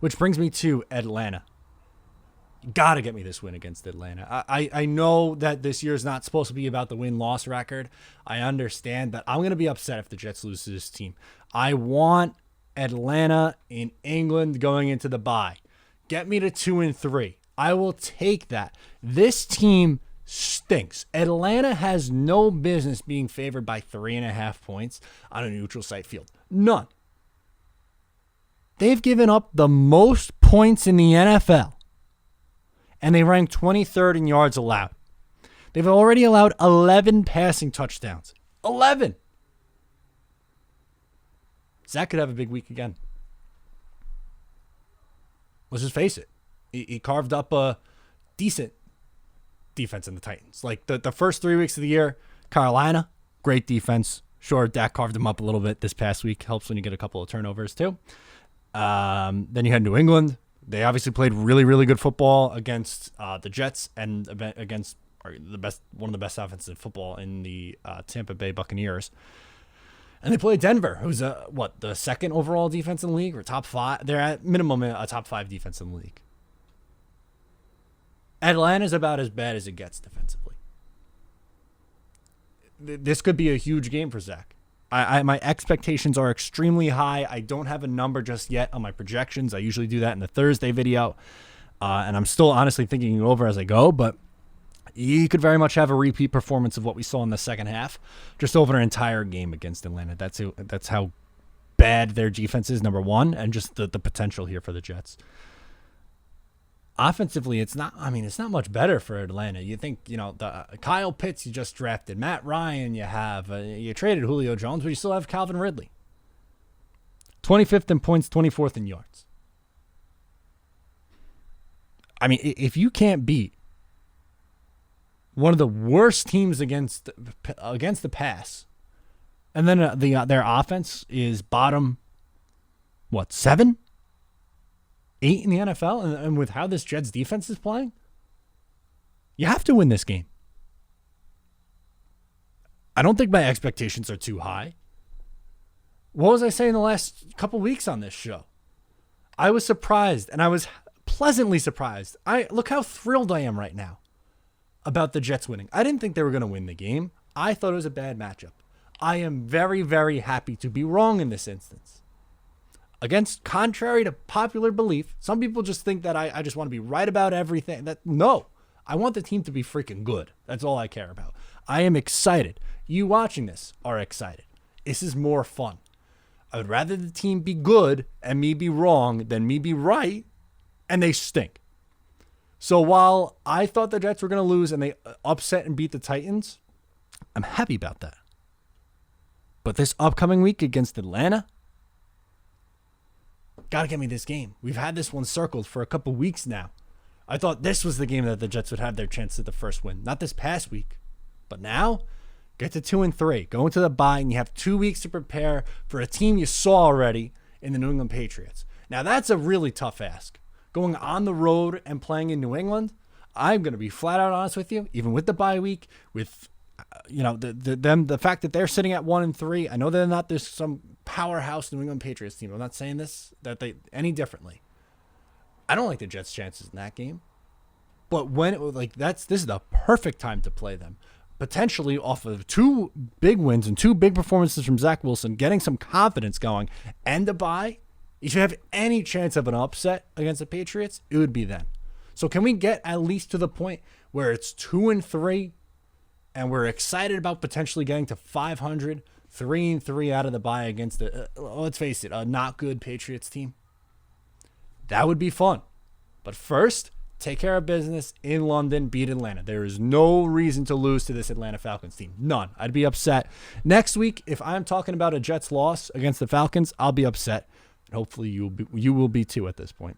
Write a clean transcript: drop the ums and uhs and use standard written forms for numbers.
which brings me to Atlanta. You got to get me this win against Atlanta. I know that this year is not supposed to be about the win-loss record. I understand, but I'm going to be upset if the Jets lose to this team. I want Atlanta in England going into the bye. Get me to 2-3. I will take that. This team stinks. Atlanta has no business being favored by 3.5 points on a neutral site field. None. They've given up the most points in the NFL, and they rank 23rd in yards allowed. They've already allowed 11 passing touchdowns. 11. Zach could have a big week again. Let's just face it. He carved up a decent defense in the Titans. Like the first 3 weeks of the year, Carolina, great defense. Sure, Dak carved him up a little bit this past week. Helps when you get a couple of turnovers too. Then you had New England. They obviously played really, really good football against the Jets and against one of the best offenses in football in the Tampa Bay Buccaneers. And they played Denver, who's the second overall defense in the league, or top 5. They're at minimum a top 5 defense in the league. Atlanta's about as bad as it gets defensively. This could be a huge game for Zach. My expectations are extremely high. I don't have a number just yet on my projections. I usually do that in the Thursday video. And I'm still honestly thinking it over as I go, but he could very much have a repeat performance of what we saw in the second half, just over an entire game against Atlanta. That's how bad their defense is, number one, and just the potential here for the Jets. Offensively, it's not much better for Atlanta. You think, the Kyle Pitts you just drafted, Matt Ryan you traded Julio Jones, but you still have Calvin Ridley. 25th in points, 24th in yards. I mean, if you can't beat one of the worst teams against the pass, and then their offense is bottom, 7? 8 in the NFL, and with how this Jets defense is playing, you have to win this game. I don't think my expectations are too high. What was I saying the last couple weeks on this show? I was surprised, and I was pleasantly surprised. Look how thrilled I am right now about the Jets winning. I didn't think they were going to win the game. I thought it was a bad matchup. I am very, very happy to be wrong in this instance. Contrary to popular belief, some people just think that I just want to be right about everything. No, I want the team to be freaking good. That's all I care about. I am excited. You watching this are excited. This is more fun. I would rather the team be good and me be wrong than me be right and they stink. So while I thought the Jets were going to lose and they upset and beat the Titans, I'm happy about that. But this upcoming week against Atlanta, got to get me this game. We've had this one circled for a couple weeks now. I thought this was the game that the Jets would have their chance at the first win. Not this past week. But now, get to 2-3. Go into the bye, and you have 2 weeks to prepare for a team you saw already in the New England Patriots. Now, that's a really tough ask. Going on the road and playing in New England, I'm going to be flat out honest with you, even with the bye week, with the fact that they're sitting at 1-3. I know they're not this some powerhouse New England Patriots team. I'm not saying this any differently. I don't like the Jets' chances in that game. But this is the perfect time to play them. Potentially off of 2 big wins and 2 big performances from Zach Wilson, getting some confidence going, and a bye. If you have any chance of an upset against the Patriots, it would be then. So can we get at least to the point where it's 2-3 and we're excited about potentially getting to 500, 3-3 out of the bye against let's face it, a not good Patriots team? That would be fun. But first, take care of business in London, beat Atlanta. There is no reason to lose to this Atlanta Falcons team. None. I'd be upset. Next week, if I'm talking about a Jets loss against the Falcons, I'll be upset. And hopefully you will be too at this point.